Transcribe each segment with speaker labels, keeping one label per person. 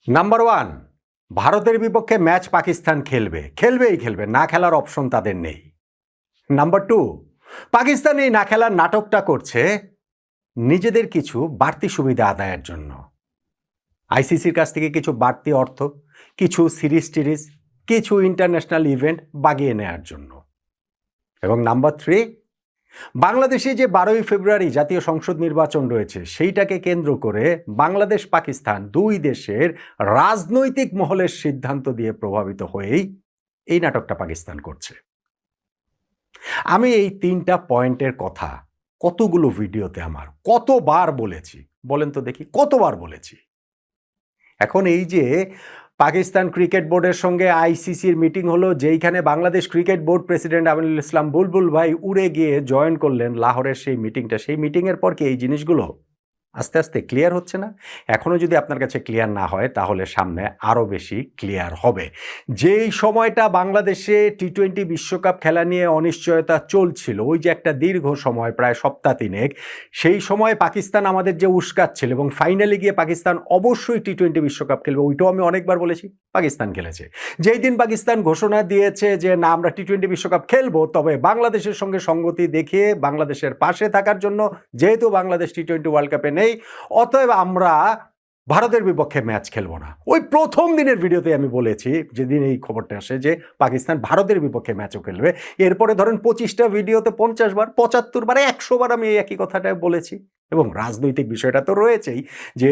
Speaker 1: Number one, ভারতের বিপক্ষে match Pakistan খেলবে, না খেলার অপশন তাদের নেই। নাম্বার টু, পাকিস্তান এই না খেলার নাটকটা করছে নিজেদের কিছু বাড়তি সুবিধা আদায়ের জন্য, আইসিসির কাছ থেকে কিছু বাড়তি অর্থ, কিছু সিরিজ, কিছু ইন্টারন্যাশনাল ইভেন্ট বাগিয়ে নেওয়ার জন্য। এবং নাম্বার থ্রি, বাংলাদেশে যে 12ই ফেব্রুয়ারি জাতীয় সংসদ নির্বাচন রয়েছে সেইটাকে কেন্দ্র করে বাংলাদেশ পাকিস্তান দুই দেশের রাজনৈতিক মহলের সিদ্ধান্ত দিয়ে প্রভাবিত হয়েই এই নাটকটা পাকিস্তান করছে। আমি এই তিনটা পয়েন্টের কথা কতগুলো ভিডিওতে আমার কতবার বলেছি বলেন তো দেখি, কতবার বলেছি। এখন এই যে পাকিস্তান ক্রিকেট বোর্ডের সঙ্গে আইসিসির মিটিং হলো, যেইখানে Bangladesh cricket board president Aminul Islam Bulbul ভাই উড়ে গিয়ে জয়েন করলেন লাহোরের সেই মিটিংটা, সেই মিটিংয়ের পর কি এই জিনিসগুলো আস্তে আস্তে ক্লিয়ার হচ্ছে না? এখনও যদি আপনার কাছে ক্লিয়ার না হয় তাহলে সামনে আরও বেশি ক্লিয়ার হবে। যেই সময়টা বাংলাদেশে টি-20 বিশ্বকাপ খেলা নিয়ে অনিশ্চয়তা চলছিল, ওই যে একটা দীর্ঘ সময় প্রায় সপ্তাহ তিনেক, সেই সময় পাকিস্তান আমাদের যে উস্কাচ্ছিল এবং ফাইনালে গিয়ে পাকিস্তান অবশ্যই টি-20 বিশ্বকাপ খেলবে, ওইটাও আমি অনেকবার বলেছি, পাকিস্তান খেলেছে। যেই দিন পাকিস্তান ঘোষণা দিয়েছে যে না আমরা টি-20 বিশ্বকাপ খেলবো, তবে বাংলাদেশের সঙ্গে সঙ্গতি দেখিয়ে বাংলাদেশের পাশে থাকার জন্য, যেহেতু বাংলাদেশ টি-20 ওয়ার্ল্ড কাপে নেই, অতএব আমরা ভারতের বিপক্ষে ম্যাচ খেলবো না। ওই প্রথম দিনের ভিডিওতে আমি বলেছি, যেদিন এই খবরটা আসে যে পাকিস্তান ভারতের বিপক্ষে ম্যাচও খেলবে, এরপরে ধরেন 25টা ভিডিওতে 50 বার, 75 বার, 100 বার আমি এই একই কথাটা বলেছি। এবং রাজনৈতিক বিষয়টা তো রয়েছেই, যে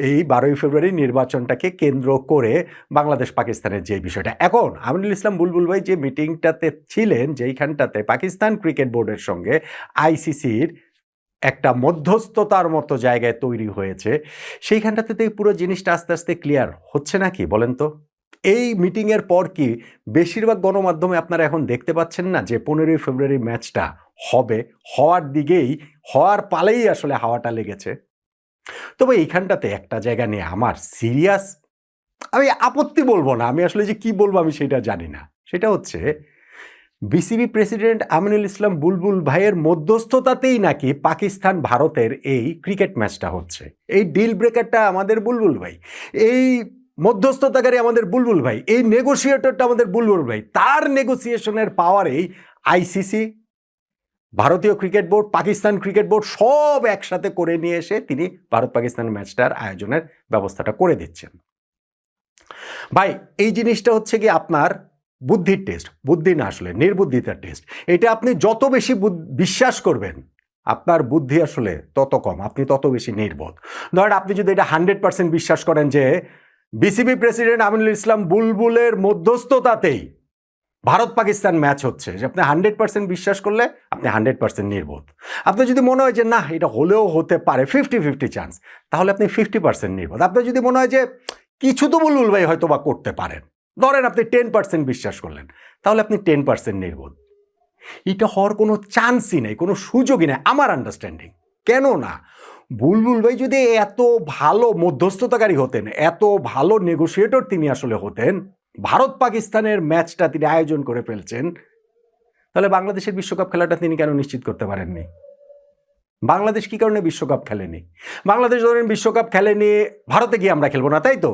Speaker 1: এই 12ই ফেব্রুয়ারি নির্বাচনটাকে কেন্দ্র করে বাংলাদেশ পাকিস্তানের যে বিষয়টা। এখন আমিনুল ইসলাম বুলবুল ভাই যে মিটিংটাতে ছিলেন, যেইখানটাতে পাকিস্তান ক্রিকেট বোর্ডের সঙ্গে আইসিসির একটা মধ্যস্থতার মতো জায়গায় তৈরি হয়েছে, সেইখানটাতে তো এই পুরো জিনিসটা আস্তে আস্তে ক্লিয়ার হচ্ছে নাকি বলেন তো? এই মিটিংয়ের পর কি বেশিরভাগ গণমাধ্যমে আপনারা এখন দেখতে পাচ্ছেন না যে 15ই ফেব্রুয়ারি ম্যাচটা হবে, হওয়ার দিকেই, হওয়ার পালেই আসলে হাওয়াটা লেগেছে। তবে এইখানটাতে একটা জায়গা নিয়ে আমার সিরিয়াস, আমি আপত্তি বলবো না, আমি আসলে যে কি বলবো আমি সেটা জানি না। সেটা হচ্ছে বিসিবি প্রেসিডেন্ট আমিনুল ইসলাম বুলবুল ভাইয়ের মধ্যস্থতাতেই নাকি পাকিস্তান ভারতের এই ক্রিকেট ম্যাচটা হচ্ছে। এই ডিল ব্রেকারটা আমাদের বুলবুল ভাই, এই মধ্যস্থতাকারী আমাদের বুলবুল ভাই, এই নেগোসিয়েটরটা আমাদের বুলবুল ভাই। তার নেগোসিয়েশনের পাওয়ারেই আইসিসি, ভারতীয় cricket board, Pakistan cricket board সব একসাথে করে নিয়ে এসে তিনি ভারত পাকিস্তান ম্যাচটার আয়োজনের ব্যবস্থাটা করে দিচ্ছেন। ভাই এই জিনিসটা হচ্ছে কি আপনার বুদ্ধির টেস্ট, বুদ্ধি না আসলে নির্বুদ্ধিতার টেস্ট। এটা আপনি যত বেশি বিশ্বাস করবেন আপনার বুদ্ধি আসলে তত কম, আপনি তত বেশি নির্বোধ। ধরেন আপনি যদি এটা 100% বিশ্বাস করেন যে বিসিবি প্রেসিডেন্ট আমিনুল ইসলাম বুলবুলের মধ্যস্থতাতেই ভারত পাকিস্তান ম্যাচ হচ্ছে, যে আপনি 100% বিশ্বাস করলে আপনি 100% নির্বোধ। আপনার যদি মনে হয় যে না এটা হলেও হতে পারে 50-50 চান্স, তাহলে আপনি 50% নির্বোধ। আপনার যদি মনে হয় যে কিছু তো বুলবুল ভাই হয়তো বা করতে পারেন, ধরেন আপনি 10% বিশ্বাস করলেন, তাহলে আপনি 10% নির্বোধ। এটা হওয়ার কোনো চান্সই নেই, কোনো সুযোগই নেই আমার আন্ডারস্ট্যান্ডিং। কেন না, বুলবুল ভাই যদি এত ভালো মধ্যস্থতাকারী হতেন, এত ভালো নেগোসিয়েটর তিনি আসলে হতেন, ভারত পাকিস্তানের ম্যাচটা তিনি আয়োজন করে ফেলছেন, তাহলে বাংলাদেশের বিশ্বকাপ খেলাটা তিনি কেন নিশ্চিত করতে পারেননি? বাংলাদেশ কি কারণে বিশ্বকাপ খেলেনি? বাংলাদেশ ধরেন বিশ্বকাপ খেলেনি, ভারতে গিয়ে আমরা খেলবো না, তাই তো?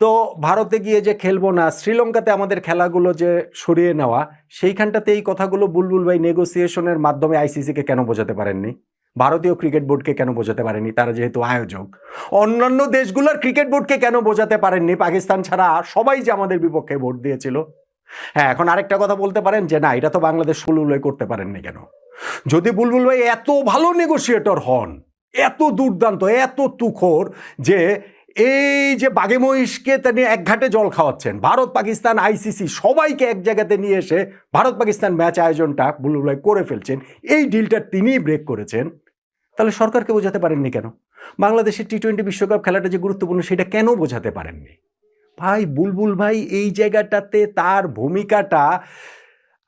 Speaker 1: তো ভারতে গিয়ে যে খেলবো না, শ্রীলঙ্কাতে আমাদের খেলাগুলো যে সরিয়ে নেওয়া, সেইখানটাতে এই কথাগুলো বুলবুল ভাই নেগোসিয়েশনের মাধ্যমে আইসিসিকে কেন বোঝাতে পারেননি? ভারতীয় ক্রিকেট বোর্ডকে কেন বোঝাতে পারেনি, তারা যেহেতু আয়োজক? অন্যান্য দেশগুলোর ক্রিকেট বোর্ডকে কেন বোঝাতে পারেননি? পাকিস্তান ছাড়া সবাই যে আমাদের বিপক্ষে ভোট দিয়েছিল। হ্যাঁ, এখন আরেকটা কথা বলতে পারেন যে না এটা তো বাংলাদেশ বুলবুল ভাই করতে পারেননি কেন? যদি বুলবুল ভাই এত ভালো নেগোসিয়েটর হন, এত দুর্দান্ত, এত তুখোর, যে এই যে বাঘে মহিষকে তিনি এক ঘাটে জল খাওয়াচ্ছেন, ভারত পাকিস্তান আইসিসি সবাইকে এক জায়গাতে নিয়ে এসে ভারত পাকিস্তান ম্যাচ আয়োজনটা বুলবুল ভাই করে ফেলছেন, এই ডিলটা তিনিই ব্রেক করেছেন, তাহলে সরকারকে বোঝাতে পারেননি কেন? বাংলাদেশের টি-20 বিশ্বকাপ খেলাটা যে গুরুত্বপূর্ণ সেটা কেন বোঝাতে পারেননি? ভাই বুলবুল ভাই এই জায়গাটাতে তার ভূমিকাটা,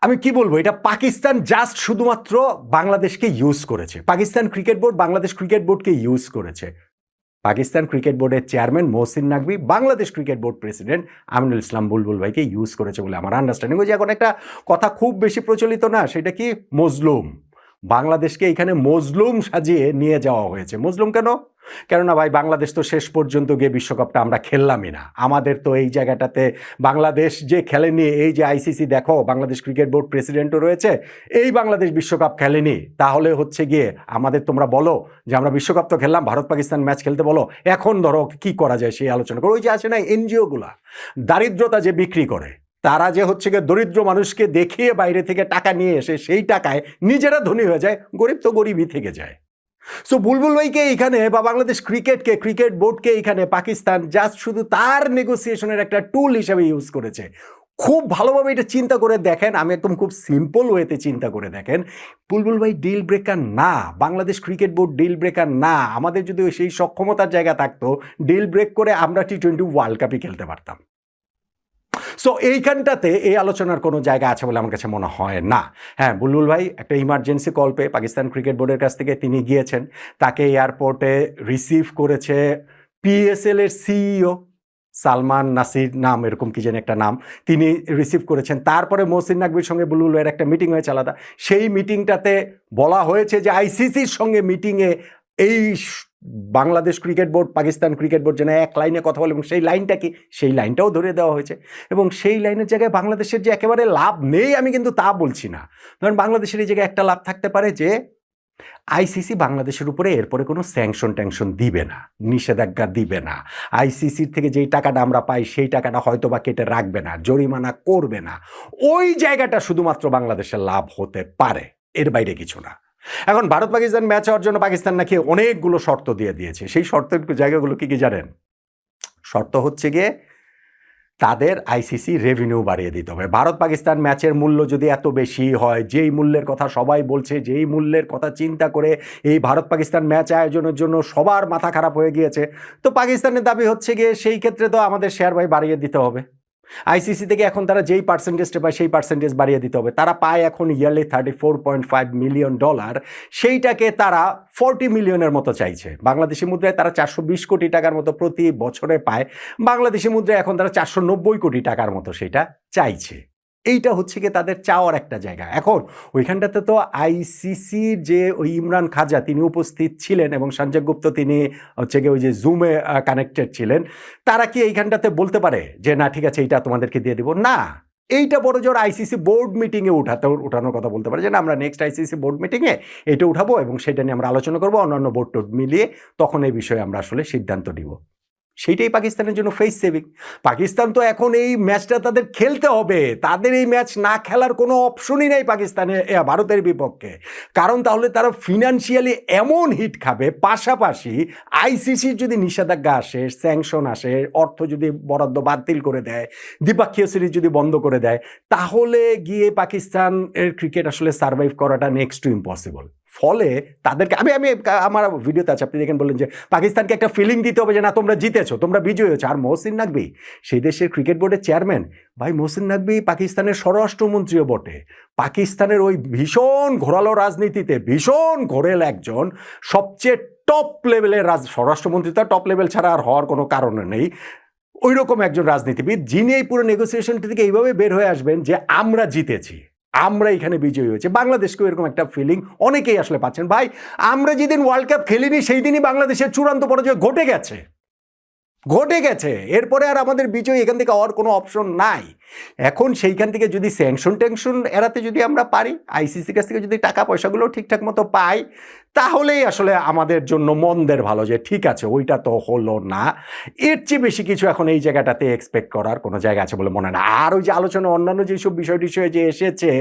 Speaker 1: আমি কি বলবো, এটা পাকিস্তান জাস্ট শুধুমাত্র বাংলাদেশকে ইউজ করেছে, Pakistan cricket board Bangladesh cricket বোর্ডকে ইউজ করেছে। পাকিস্তান ক্রিকেট বোর্ডের chairman Mohsin Naqvi Bangladesh cricket board president Aminul Islam Bulbul ভাইকে ইউজ করেছে বলে আমার আন্ডারস্ট্যান্ডিং। ওই যে এখন একটা কথা খুব বেশি প্রচলিত না, সেটা কি মজলুম, বাংলাদেশকে এখানে মজলুম সাজিয়ে নিয়ে যাওয়া হয়েছে। মজলুম কেন? কেননা ভাই বাংলাদেশ তো শেষ পর্যন্ত গিয়ে বিশ্বকাপটা আমরা খেললামই না। আমাদের তো এই জায়গাটাতে বাংলাদেশ যে খেলেনি, এই যে আইসিসি দেখো বাংলাদেশ ক্রিকেট বোর্ড প্রেসিডেন্টও রয়েছে, এই বাংলাদেশ বিশ্বকাপ খেলেনি, তাহলে হচ্ছে গিয়ে আমাদের তোমরা বলো যে আমরা বিশ্বকাপ তো খেললাম, ভারত পাকিস্তান ম্যাচ খেলতে বলো, এখন ধরো কি করা যায় সেই আলোচনা করো। ওই যে আছে না এনজিওগুলা দারিদ্রতা যে বিক্রি করে, তারা যে হচ্ছে গিয়ে দরিদ্র মানুষকে দেখিয়ে বাইরে থেকে টাকা নিয়ে এসে সেই টাকায় নিজেরা ধনী হয়ে যায়, গরিব তো গরিবই থেকে যায়। সো বুলবুল ভাইকে এখানে বা বাংলাদেশ ক্রিকেটকে, ক্রিকেট বোর্ডকে এখানে পাকিস্তান জাস্ট শুধু তার নেগোসিয়েশনের একটা টুল হিসেবে ইউজ করেছে। খুব ভালোভাবে এটা চিন্তা করে দেখেন, আমি একদম খুব সিম্পল ওয়েতে চিন্তা করে দেখেন, বুলবুল ভাই ডিল ব্রেকার না, Bangladesh cricket board deal breaker না। আমাদের যদি সেই সক্ষমতার জায়গা থাকতো, ডিল ব্রেক করে আমরা টি-20 ওয়ার্ল্ড কাপই খেলতে পারতাম। সো এইখানটাতে এই আলোচনার কোনো জায়গা আছে বলে আমার কাছে মনে হয় না। হ্যাঁ, বুলবুল ভাই একটা ইমার্জেন্সি কল পেয়ে পাকিস্তান ক্রিকেট বোর্ডের কাছ থেকে তিনি গিয়েছেন, তাকে এয়ারপোর্টে রিসিভ করেছে পিএসএল এর সিইও সালমান নাসির নাম, এরকম কি যেন একটা নাম, তিনি রিসিভ করেছেন। তারপরে মহসিন নাকভির সঙ্গে বুলবুল ভাইয়ের একটা মিটিং হয়েছে আলাদা। সেই মিটিংটাতে বলা হয়েছে যে আইসিসির সঙ্গে মিটিংয়ে এই Bangladesh cricket board Pakistan cricket board যেন এক লাইনে কথা বলে, এবং সেই লাইনটা কি, সেই লাইনটাও ধরে দেওয়া হয়েছে। এবং সেই লাইনের জায়গায় বাংলাদেশের যে একেবারে লাভ নেই আমি কিন্তু তা বলছি না, কারণ বাংলাদেশের এই জায়গায় একটা লাভ থাকতে পারে যে আইসিসি বাংলাদেশের উপরে এরপরে কোনো স্যাংশন ট্যাংশন দিবে না, নিষেধাজ্ঞা দিবে না। আইসিসির থেকে যেই টাকাটা আমরা পাই সেই টাকাটা হয়তো বা কেটে রাখবে না, জরিমানা করবে না। ওই জায়গাটা শুধুমাত্র বাংলাদেশের লাভ হতে পারে, এর বাইরে কিছু না। এখন ভারত পাকিস্তান ম্যাচ হওয়ার জন্য পাকিস্তান নাকি অনেকগুলো শর্ত দিয়ে দিয়েছে। সেই শর্তের জায়গাগুলো কি কি জানেন? শর্ত হচ্ছে গিয়ে তাদের আইসিসি রেভিনিউ বাড়িয়ে দিতে হবে। ভারত পাকিস্তান ম্যাচের মূল্য যদি এত বেশি হয়, যেই মূল্যের কথা সবাই বলছে, যেই মূল্যের কথা চিন্তা করে এই ভারত পাকিস্তান ম্যাচ আয়োজনের জন্য সবার মাথা খারাপ হয়ে গিয়েছে, তো পাকিস্তানের দাবি হচ্ছে গিয়ে সেই ক্ষেত্রে তো আমাদের শেয়ার ভাই বাড়িয়ে দিতে হবে। আইসিসি থেকে এখন তারা যেই পার্সেন্টেজটা পায় সেই পার্সেন্টেজ বাড়িয়ে দিতে হবে। তারা পায় এখন ইয়ারলি $34.5 মিলিয়ন, সেইটাকে তারা 40 মিলিয়নের মতো চাইছে। বাংলাদেশি মুদ্রায় তারা 420 কোটি টাকার মতো প্রতি বছরে পায়, বাংলাদেশি মুদ্রায় এখন তারা 490 কোটি টাকার মতো সেটা চাইছে। এইটা হচ্ছে কি তাদের চাওয়ার একটা জায়গা। এখন ওইখানটাতে তো আইসিসির যে ওই ইমরান খাজা তিনি উপস্থিত ছিলেন, এবং সঞ্জয় গুপ্ত তিনি হচ্ছে গিয়ে ওই যে জুমে কানেক্টেড ছিলেন। তারা কি এইখানটাতে বলতে পারে যে না ঠিক আছে এইটা তোমাদেরকে দিয়ে দিব? না, এইটা বড় জোর আইসিসি বোর্ড মিটিংয়ে উঠানোর কথা বলতে পারে যে না আমরা নেক্সট আইসিসি বোর্ড মিটিংয়ে এটা উঠাবো এবং সেটা নিয়ে আমরা আলোচনা করবো, অন্যান্য বোর্ড টোড মিলিয়ে তখন এই বিষয়ে আমরা আসলে সিদ্ধান্ত নিব। সেইটাই পাকিস্তানের জন্য ফেস সেভিং। পাকিস্তান তো এখন এই ম্যাচটা তাদের খেলতে হবে, তাদের এই ম্যাচ না খেলার কোনো অপশনই নেই পাকিস্তানে ভারতের বিপক্ষে, কারণ তাহলে তারা ফিনান্সিয়ালি এমন হিট খাবে। পাশাপাশি আইসিসির যদি নিষেধাজ্ঞা আসে, স্যাংশন আসে, অর্থ যদি বরাদ্দ বাতিল করে দেয়, দ্বিপাক্ষীয় সিরিজ যদি বন্ধ করে দেয়, তাহলে গিয়ে পাকিস্তান এর ক্রিকেট আসলে সার্ভাইভ করাটা নেক্সট টু ইম্পসিবল। ফলে তাদেরকে আমি আমার ভিডিওতে আছে, আপনি দেখেন, বললেন যে পাকিস্তানকে একটা ফিলিং দিতে হবে যে না তোমরা জিতেছো, তোমরা বিজয়ী হয়েছো। আর মহসিন নাকভি সেই দেশের ক্রিকেট বোর্ডের চেয়ারম্যান, ভাই মহসিন নাকভি পাকিস্তানের স্বরাষ্ট্রমন্ত্রীও বটে। পাকিস্তানের ওই ভীষণ ঘোরালো রাজনীতিতে ভীষণ ঘোরেল একজন, সবচেয়ে টপ লেভেলের স্বরাষ্ট্রমন্ত্রী, তো টপ লেভেল ছাড়া আর হওয়ার কোনো কারণ নেই, ওই রকম একজন রাজনীতিবিদ, যিনি এই পুরো নেগোসিয়েশনটি থেকে এইভাবে বের হয়ে আসবেন যে আমরা জিতেছি, আমরা এখানে বিজয়ী হয়েছে। বাংলাদেশকেও এরকম একটা ফিলিং অনেকেই আসলে পাচ্ছেন। ভাই আমরা যেদিন ওয়ার্ল্ড কাপ খেলিনি সেই দিনই বাংলাদেশের চূড়ান্ত পরাজয় ঘটে গেছে। এরপরে আর আমাদের বিজয় এখান থেকে হওয়ার কোনো অপশন নাই। এখন সেইখান থেকে যদি স্যাংশন ট্যাংশন এড়াতে যদি আমরা পারি, আইসিসির কাছ থেকে যদি টাকা পয়সাগুলো ঠিকঠাক মতো পাই, তাহলেই আসলে আমাদের জন্য মন্দের ভালো, যে ঠিক আছে ওইটা তো হলো না। এর চেয়ে বেশি কিছু এখন এই জায়গাটাতে এক্সপেক্ট করার কোনো জায়গা আছে বলে মনে হয় না। আর ওই যে আলোচনা অন্যান্য যেসব বিষয় টিষয়ে যে এসেছে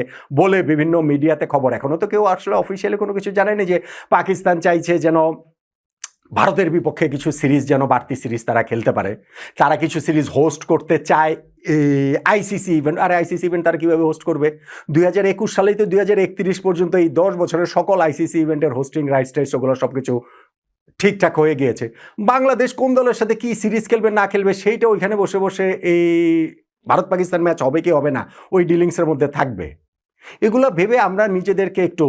Speaker 1: বলে বিভিন্ন মিডিয়াতে খবর, এখনও তো কেউ আসলে অফিসিয়ালি কোনো কিছু জানায়নি যে পাকিস্তান চাইছে যেন ভারতের বিপক্ষে কিছু সিরিজ, যেন বাড়তি সিরিজ তারা খেলতে পারে, তারা কিছু সিরিজ হোস্ট করতে চায় আইসিসি ইভেন্ট। আর আইসিসি ইভেন্ট তারা কীভাবে হোস্ট করবে? 2021 সালেই তো 2031 পর্যন্ত এই 10 বছরের সকল আইসিসি ইভেন্টের হোস্টিং রাইটস টাইটস ওগুলো সব কিছু ঠিকঠাক হয়ে গিয়েছে। বাংলাদেশ কোন দলের সাথে কি সিরিজ খেলবে না খেলবে সেইটা ওইখানে বসে বসে এই ভারত পাকিস্তান ম্যাচ হবে কি হবে না ওই ডিলিংসের মধ্যে থাকবে। এগুলো ভেবে আমরা নিজেদেরকে একটু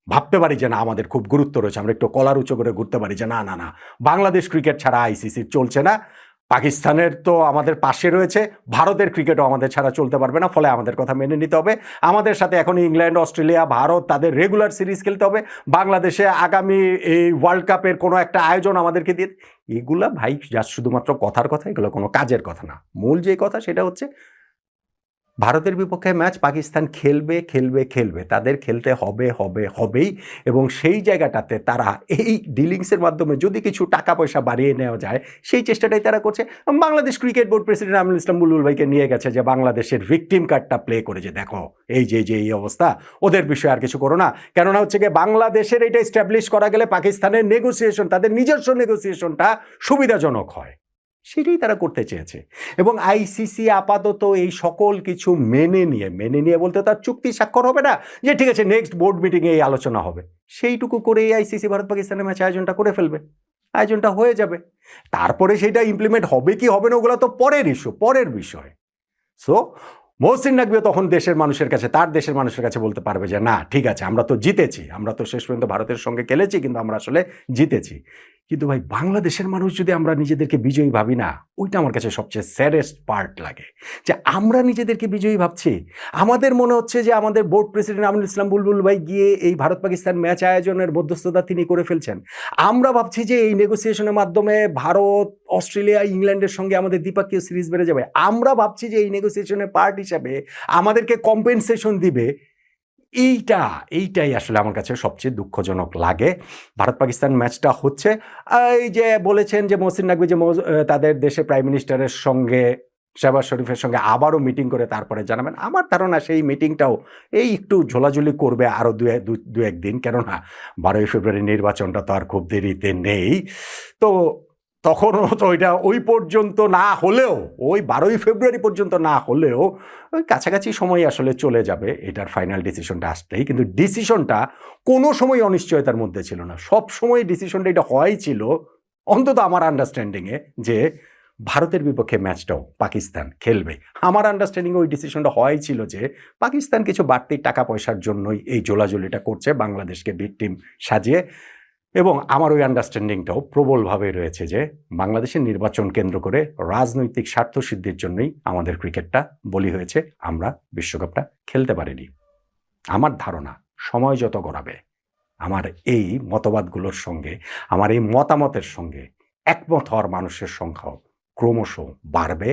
Speaker 1: ভাবতে পারি যে না আমাদের খুব গুরুত্ব রয়েছে, আমরা একটু কলার উঁচু করে ঘুরতে পারি যে না না না বাংলাদেশ ক্রিকেট ছাড়া আইসিসি চলছে না, পাকিস্তানের তো আমাদের পাশে রয়েছে, ভারতের ক্রিকেটও আমাদের ছাড়া চলতে পারবে না, ফলে আমাদের কথা মেনে নিতে হবে। আমাদের সাথে এখন ইংল্যান্ড, অস্ট্রেলিয়া, ভারত তাদের রেগুলার সিরিজ খেলতে হবে। বাংলাদেশে আগামী এই ওয়ার্ল্ড কাপের কোনো একটা আয়োজন আমাদেরকে দিয়ে, এগুলা ভাই জাস্ট শুধুমাত্র কথার কথা, এগুলো কোনো কাজের কথা না। মূল যে কথা সেটা হচ্ছে ভারতের বিপক্ষে ম্যাচ পাকিস্তান খেলবে খেলবে খেলবে, তাদের খেলতে হবে হবে হবেই। এবং সেই জায়গাটাতে তারা এই ডিলিংসের মাধ্যমে যদি কিছু টাকা পয়সা বাড়িয়ে নেওয়া যায়, সেই চেষ্টাটাই তারা করছে। Bangladesh cricket board president Aminul Islam Bulbul ভাইকে নিয়ে গেছে যে বাংলাদেশের ভিকটিম কার্ডটা প্লে করে, যে দেখো এই যে এই অবস্থা, ওদের বিষয়ে আর কিছু করো না। কেননা হচ্ছে গিয়ে বাংলাদেশের এটা এস্টাবলিশ করা গেলে পাকিস্তানের নেগোসিয়েশন, তাদের নিজস্ব নেগোসিয়েশনটা সুবিধাজনক হয়, সেটাই তারা করতে চেয়েছে। এবং আইসিসি আপাতত এই সকল কিছু মেনে নিয়ে বলতে তার চুক্তি স্বাক্ষর হবে না, যে ঠিক আছে নেক্সট বোর্ড মিটিংয়ে এই আলোচনা হবে, সেইটুকু করেই আইসিসি ভারত পাকিস্তানের ম্যাচ আয়োজনটা করে ফেলবে, আয়োজনটা হয়ে যাবে। তারপরে সেটা ইমপ্লিমেন্ট হবে কি হবে না, ওগুলো তো পরের ইস্যু, পরের বিষয়। সো মহসিন নাকভি তখন দেশের মানুষের কাছে, তার দেশের মানুষের কাছে বলতে পারবে যে না ঠিক আছে, আমরা তো জিতেছি, আমরা তো শেষ পর্যন্ত ভারতের সঙ্গে খেলেছি, কিন্তু আমরা আসলে জিতেছি। কিন্তু ভাই বাংলাদেশের মানুষ যদি আমরা নিজেদেরকে বিজয়ী ভাবি না, ওইটা আমার কাছে সবচেয়ে স্যাডেস্ট পার্ট লাগে, যে আমরা নিজেদেরকে বিজয়ী ভাবছি। আমাদের মনে হচ্ছে যে আমাদের বোর্ড প্রেসিডেন্ট আমিনুল ইসলাম বুলবুল ভাই গিয়ে এই ভারত পাকিস্তান ম্যাচ আয়োজনের মধ্যস্থতা তিনি করে ফেলছেন। আমরা ভাবছি যে এই নেগোসিয়েশনের মাধ্যমে ভারত, অস্ট্রেলিয়া, ইংল্যান্ডের সঙ্গে আমাদের দ্বিপাক্ষীয় সিরিজ বেড়ে যাবে। আমরা ভাবছি যে এই নেগোসিয়েশনের পার্ট হিসাবে আমাদেরকে কম্পেনসেশন দিবে। এইটাই আসলে আমার কাছে সবচেয়ে দুঃখজনক লাগে। ভারত পাকিস্তান ম্যাচটা হচ্ছে, এই যে বলেছেন যে মহসিন নাকভি যে তাদের দেশের প্রাইম মিনিস্টারের সঙ্গে, শেহবাজ শরীফের সঙ্গে আবারও মিটিং করে তারপরে জানাবেন। আমার ধারণা সেই মিটিংটাও এই একটু ঝোলাঝুলি করবে আরও দু একদিন, কেননা 12ই ফেব্রুয়ারি নির্বাচনটা তো আর খুব দেরিতে নেই। তো তখনও তো ওইটা ওই পর্যন্ত না হলেও, ওই 12ই ফেব্রুয়ারি পর্যন্ত না হলেও ওই কাছাকাছি সময় আসলে চলে যাবে এটার ফাইনাল ডিসিশনটা আসতেই। কিন্তু ডিসিশনটা কোনো সময় অনিশ্চয়তার মধ্যে ছিল না, সব সময় ডিসিশনটা এটা হয় ছিল, অন্তত আমার আন্ডারস্ট্যান্ডিংয়ে, যে ভারতের বিপক্ষে ম্যাচটাও পাকিস্তান খেলবে। আমার আন্ডারস্ট্যান্ডিংয়ে ওই ডিসিশনটা হয় ছিল যে পাকিস্তান কিছু বাড়তি টাকা পয়সার জন্যই এই জোলাজুলিটা করছে, বাংলাদেশকে ভিকটিম সাজিয়ে। এবং আমার ওই আন্ডারস্ট্যান্ডিংটাও প্রবলভাবে রয়েছে যে বাংলাদেশের নির্বাচন কেন্দ্র করে রাজনৈতিক স্বার্থসিদ্ধির জন্যই আমাদের ক্রিকেটটা বলি হয়েছে, আমরা বিশ্বকাপটা খেলতে পারিনি। আমার ধারণা সময় যত গড়াবে, আমার এই মতবাদগুলোর সঙ্গে, আমার এই মতামতের সঙ্গে একমত হওয়ার মানুষের সংখ্যাও ক্রমশ বাড়বে,